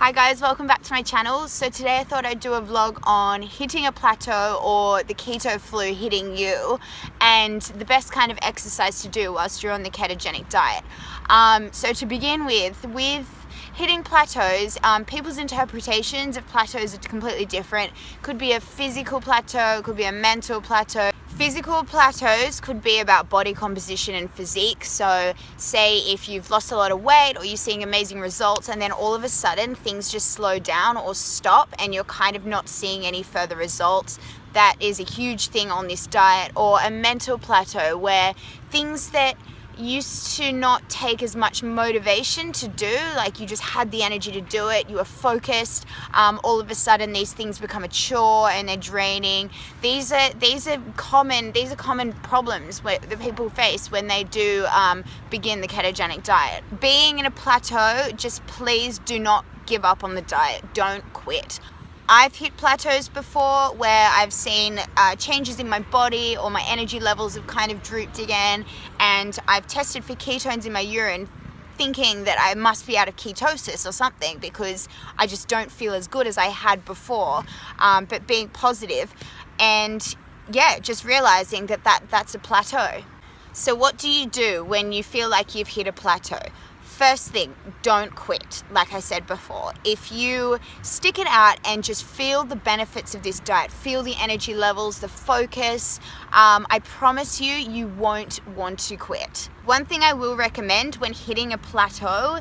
Hi guys, welcome back to my channel. So today I thought I'd do a vlog on hitting a plateau or the keto flu hitting you and the best kind of exercise to do whilst you're on the ketogenic diet. So to begin with hitting plateaus, people's interpretations of plateaus are completely different. Could be a physical plateau, could be a mental plateau. Physical plateaus could be about body composition and physique. So say if you've lost a lot of weight or you're seeing amazing results and then all of a sudden things just slow down or stop and you're kind of not seeing any further results. That is a huge thing on this diet. Or a mental plateau where things that used to not take as much motivation to do, like you just had the energy to do it, you were focused, all of a sudden these things become a chore and they're draining. These are common problems that people face when they do begin the ketogenic diet. Being in a plateau, just please do not give up on the diet. Don't quit. I've hit plateaus before where I've seen changes in my body or my energy levels have kind of drooped again, and I've tested for ketones in my urine thinking that I must be out of ketosis or something because I just don't feel as good as I had before, but being positive and just realizing that's a plateau. So what do you do when you feel like you've hit a plateau? First thing, don't quit. Like I said before, if you stick it out and just feel the benefits of this diet, feel the energy levels, the focus, I promise you won't want to quit. One thing I will recommend when hitting a plateau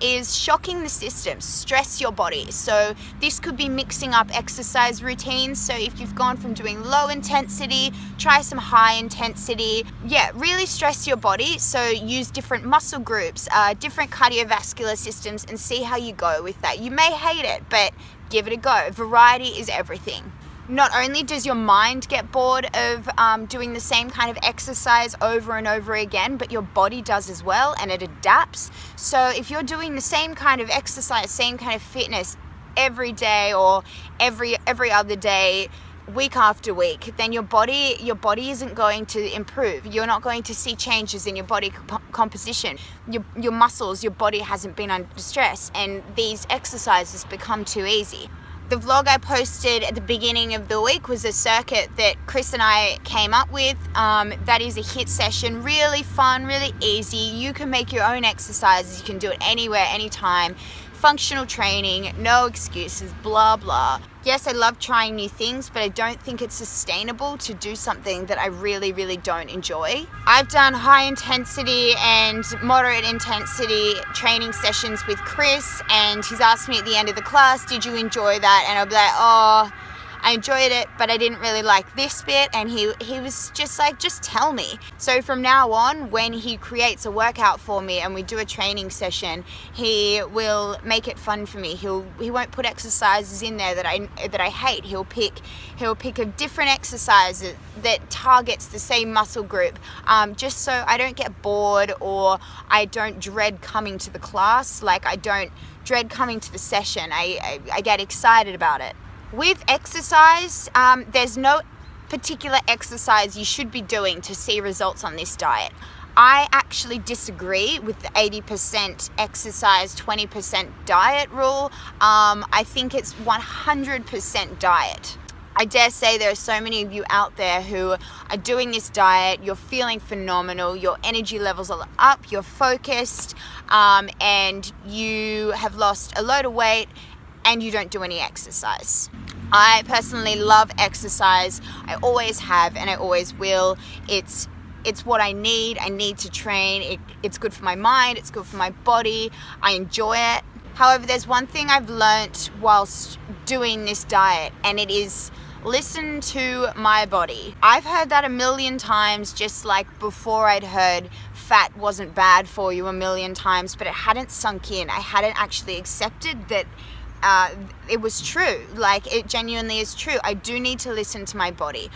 is shocking the system, stress your body. So this could be mixing up exercise routines. So if you've gone from doing low intensity, try some high intensity. Really stress your body. So use different muscle groups, different cardiovascular systems, and see how you go with that. You may hate it, but give it a go. Variety is everything. Not only does your mind get bored of doing the same kind of exercise over and over again, but your body does as well, and it adapts. So if you're doing the same kind of exercise, same kind of fitness every day or every other day, week after week, then your body isn't going to improve. You're not going to see changes in your body composition. Your muscles, your body hasn't been under stress, and these exercises become too easy. The vlog I posted at the beginning of the week was a circuit that Chris and I came up with. That is a HIIT session, really fun, really easy. You can make your own exercises. You can do it anywhere, anytime. Functional training, no excuses, blah, blah. Yes, I love trying new things, but I don't think it's sustainable to do something that I really, really don't enjoy. I've done high intensity and moderate intensity training sessions with Chris, and he's asked me at the end of the class, did you enjoy that? And I'll be like, oh, I enjoyed it, but I didn't really like this bit. And he was just like, just tell me. So from now on, when he creates a workout for me and we do a training session, he will make it fun for me. He won't put exercises in there that I hate. He'll pick a different exercise that targets the same muscle group, just so I don't get bored or I don't dread coming to the class. Like I don't dread coming to the session. I get excited about it. With exercise, there's no particular exercise you should be doing to see results on this diet. I actually disagree with the 80% exercise, 20% diet rule. I think it's 100% diet. I dare say there are so many of you out there who are doing this diet, you're feeling phenomenal, your energy levels are up, you're focused, and you have lost a load of weight and you don't do any exercise. I personally love exercise. I always have and I always will. It's what I need. I need to train. It's good for my mind. It's good for my body. I enjoy it. However, there's one thing I've learnt whilst doing this diet, and it is listen to my body. I've heard that a million times, just like before I'd heard fat wasn't bad for you a million times, but it hadn't sunk in. I hadn't actually accepted that it was true. Like it genuinely is true. I do need to listen to my body.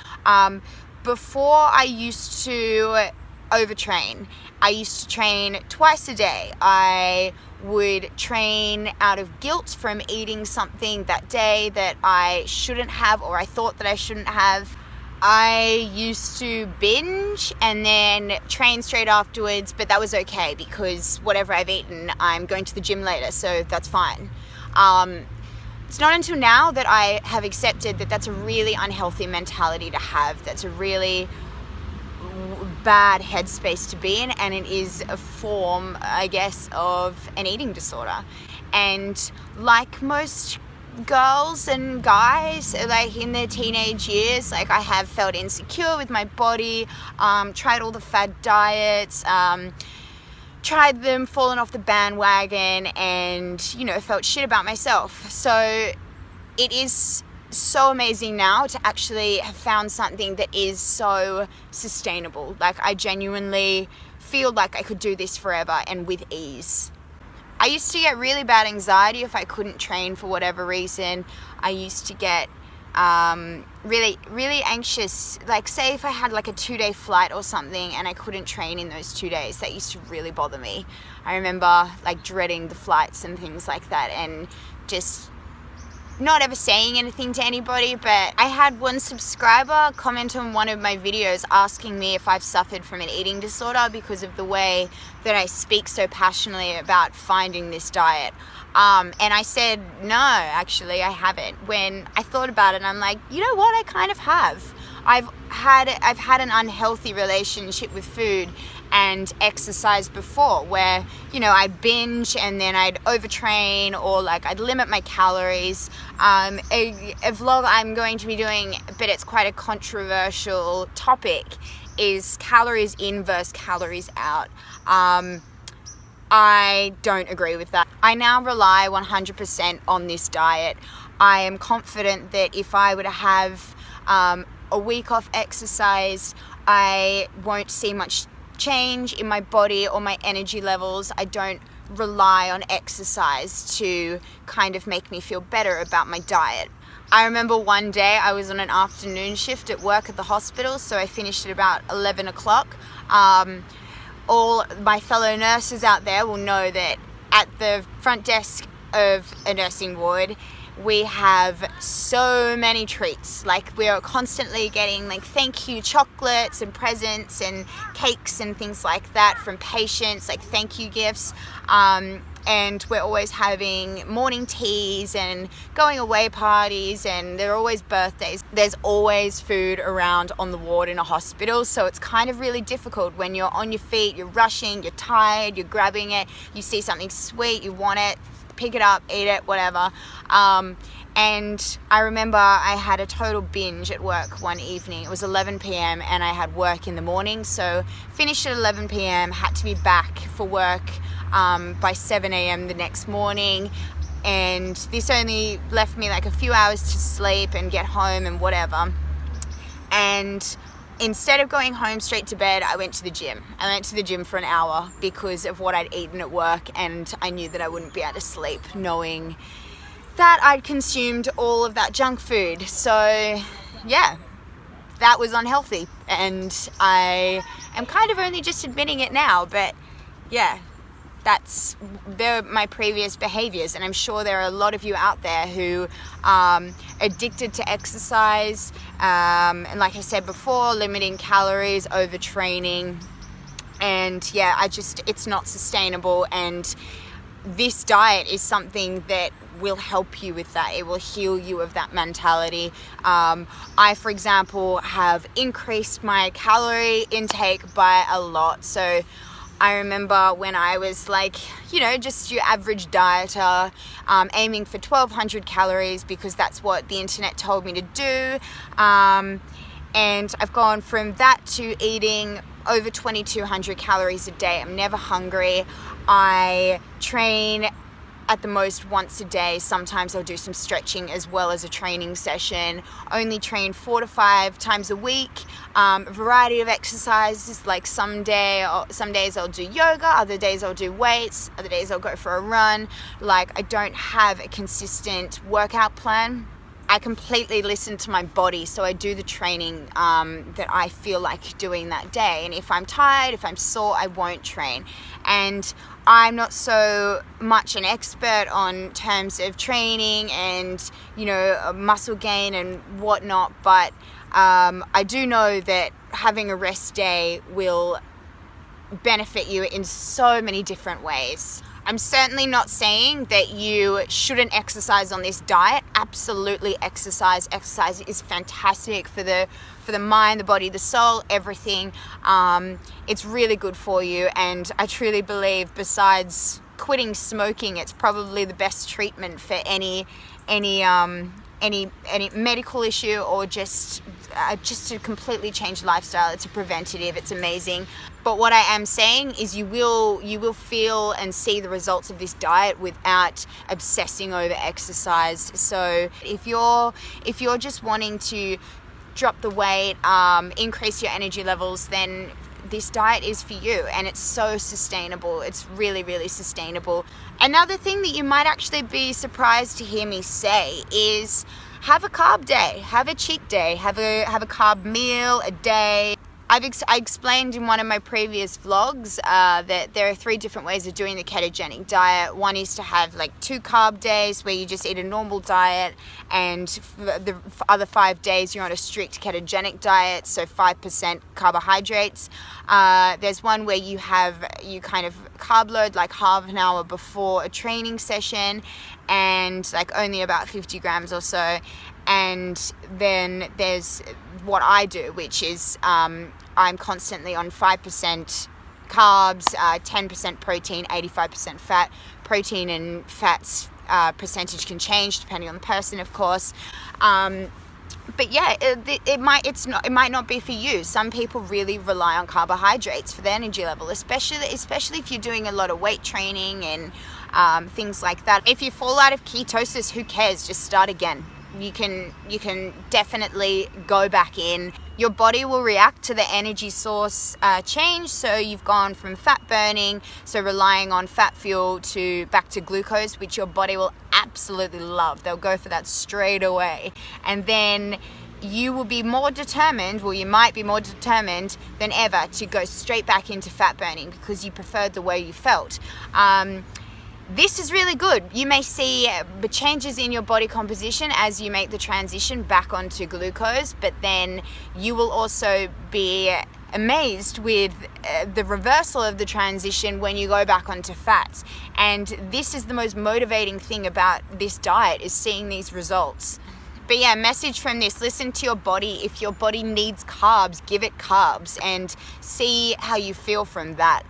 Before I used to overtrain. I used to train twice a day. I would train out of guilt from eating something that day that I shouldn't have, or I thought that I shouldn't have. I used to binge and then train straight afterwards, but that was okay because whatever I've eaten, I'm going to the gym later, so that's fine. It's not until now that I have accepted that that's a really unhealthy mentality to have. That's a really bad headspace to be in, and it is a form, I guess, of an eating disorder. And like most girls and guys, like in their teenage years, like I have felt insecure with my body, tried all the fad diets, tried them, fallen off the bandwagon, and, you know, felt shit about myself. So it is so amazing now to actually have found something that is so sustainable. Like, I genuinely feel like I could do this forever and with ease. I used to get really bad anxiety if I couldn't train for whatever reason. I used to get really anxious, like say if I had like a 2-day flight or something and I couldn't train in those 2 days. That used to really bother me. I remember like dreading the flights and things like that, and just not ever saying anything to anybody. But I had one subscriber comment on one of my videos asking me if I've suffered from an eating disorder because of the way that I speak so passionately about finding this diet. And I said, no, actually I haven't. When I thought about it, I'm like, you know what, I kind of have. I've had an unhealthy relationship with food and exercise before, where, you know, I'd binge and then I'd overtrain, or like I'd limit my calories. A vlog I'm going to be doing, but it's quite a controversial topic, is calories in versus calories out. I don't agree with that. I now rely 100% on this diet. I am confident that if I were to have a week off exercise, I won't see much change in my body or my energy levels. I don't rely on exercise to kind of make me feel better about my diet. I remember one day I was on an afternoon shift at work at the hospital, so I finished at about 11 o'clock. All my fellow nurses out there will know that at the front desk of a nursing ward, we have so many treats. Like, we are constantly getting like thank you chocolates and presents and cakes and things like that from patients, like thank you gifts. And we're always having morning teas and going away parties, and there are always birthdays. There's always food around on the ward in a hospital, so it's kind of really difficult when you're on your feet, you're rushing, you're tired, you're grabbing it, you see something sweet, you want it, pick it up, eat it, whatever. And I remember I had a total binge at work one evening. It was 11 p.m. and I had work in the morning, so finished at 11 p.m, had to be back for work by 7 a.m. the next morning, and this only left me like a few hours to sleep and get home and whatever. And instead of going home straight to bed, I went to the gym. I went to the gym for an hour because of what I'd eaten at work, and I knew that I wouldn't be able to sleep knowing that I'd consumed all of that junk food. So yeah, that was unhealthy, and I am kind of only just admitting it now, but yeah, they're my previous behaviors, and I'm sure there are a lot of you out there who are addicted to exercise, and like I said before, limiting calories, overtraining, and yeah, it's not sustainable. And this diet is something that will help you with that. It will heal you of that mentality. I, for example, have increased my calorie intake by a lot. So I remember when I was like, you know, just your average dieter, aiming for 1,200 calories because that's what the internet told me to do. And I've gone from that to eating over 2,200 calories a day. I'm never hungry. I train at the most once a day. Sometimes I'll do some stretching as well as a training session. Only train 4 to 5 times a week. A variety of exercises, like some days I'll do yoga, other days I'll do weights, other days I'll go for a run. Like, I don't have a consistent workout plan. I completely listen to my body, so I do the training that I feel like doing that day. And if I'm tired, if I'm sore, I won't train. And I'm not so much an expert on terms of training and, you know, muscle gain and whatnot, but I do know that having a rest day will benefit you in so many different ways. I'm certainly not saying that you shouldn't exercise on this diet. Absolutely exercise. Exercise is fantastic for the mind, the body, the soul, everything. It's really good for you, and I truly believe besides quitting smoking, it's probably the best treatment for any medical issue or just to completely change lifestyle. It's a preventative. It's amazing. But what I am saying is you will feel and see the results of this diet without obsessing over exercise. So if you're just wanting to drop the weight, increase your energy levels, then this diet is for you, and it's so sustainable. It's really, really sustainable. Another thing that you might actually be surprised to hear me say is have a carb day, have a cheat day, have a carb meal a day. I explained in one of my previous vlogs that there are 3 different ways of doing the ketogenic diet. One is to have like 2 carb days where you just eat a normal diet, and the other 5 days you're on a strict ketogenic diet, so 5% carbohydrates. There's one where you kind of carb load like half an hour before a training session, and like only about 50 grams or so. And then there's what I do, which is I'm constantly on 5% carbs, 10% protein, 85% fat. Protein and fats percentage can change depending on the person, of course. But yeah, it might not be for you. Some people really rely on carbohydrates for their energy level, especially if you're doing a lot of weight training and things like that. If you fall out of ketosis, who cares? Just start again. You can definitely go back in. Your body will react to the energy source change. So you've gone from fat burning, so relying on fat fuel, to back to glucose, which your body will absolutely love. They'll go for that straight away. And then you will be more determined, well, you might be more determined than ever to go straight back into fat burning because you preferred the way you felt. This is really good. You may see changes in your body composition as you make the transition back onto glucose, but then you will also be amazed with the reversal of the transition when you go back onto fats. And this is the most motivating thing about this diet, is seeing these results. But yeah, message from this: listen to your body. If your body needs carbs, give it carbs and see how you feel from that.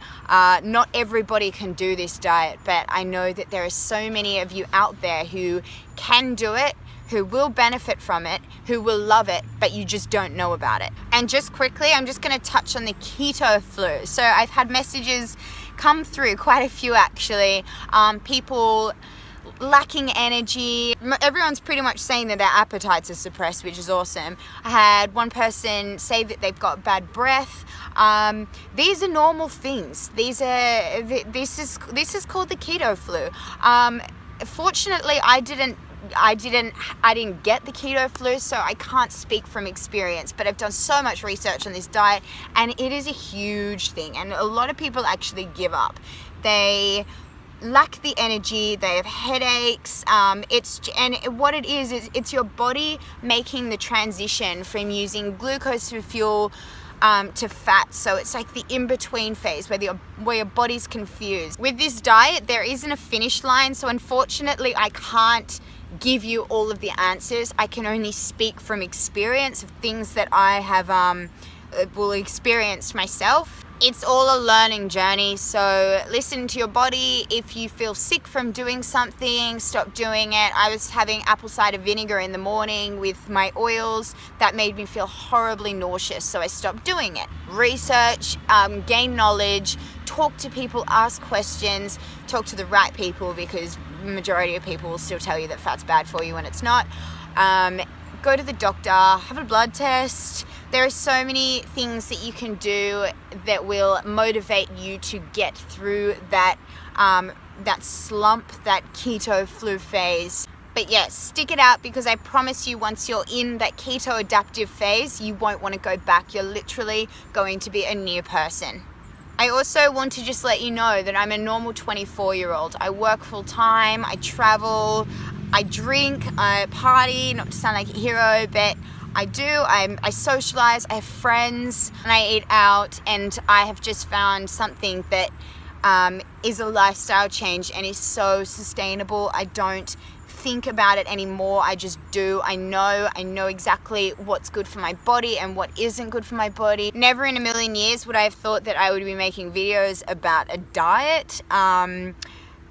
Not everybody can do this diet, but I know that there are so many of you out there who can do it, who will benefit from it, who will love it, but you just don't know about it. And just quickly, I'm just going to touch on the keto flu. So I've had messages come through, quite a few actually, people lacking energy. Everyone's pretty much saying that their appetites are suppressed, which is awesome. I had one person say that they've got bad breath. These are normal things. This is called the keto flu. Fortunately, I didn't get the keto flu, so I can't speak from experience, but I've done so much research on this diet, and it is a huge thing, and a lot of people actually give up. They lack the energy, they have headaches, what it is it's your body making the transition from using glucose for fuel to fat. So it's like the in-between phase where your body's confused. With this diet, there isn't a finish line, so unfortunately I can't give you all of the answers. I can only speak from experience of things that I have experienced myself. It's all a learning journey, so listen to your body. If you feel sick from doing something, stop doing it. I was having apple cider vinegar in the morning with my oils. That made me feel horribly nauseous, so I stopped doing it. Research, gain knowledge, talk to people, ask questions, talk to the right people, because the majority of people will still tell you that fat's bad for you when it's not. Go to the doctor, have a blood test. There are so many things that you can do that will motivate you to get through that slump, that keto flu phase. But yes, stick it out, because I promise you, once you're in that keto adaptive phase, you won't want to go back. You're literally going to be a new person. I also want to just let you know that I'm a normal 24-year-old. I work full time, I travel, I drink, I party, not to sound like a hero, but I do. I socialize, I have friends, and I eat out, and I have just found something that is a lifestyle change and is so sustainable. I don't think about it anymore. I just do. I know exactly what's good for my body and what isn't good for my body. Never in a million years would I have thought that I would be making videos about a diet,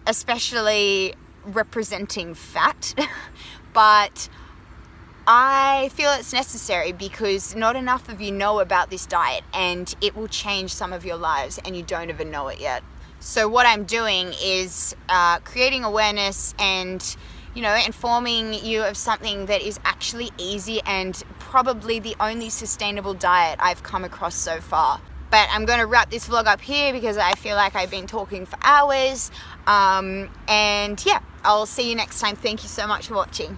especially representing fat. But I feel it's necessary because not enough of you know about this diet, and it will change some of your lives and you don't even know it yet. So what I'm doing is creating awareness and informing you of something that is actually easy and probably the only sustainable diet I've come across so far. But I'm going to wrap this vlog up here because I feel like I've been talking for hours. And yeah, I'll see you next time. Thank you so much for watching.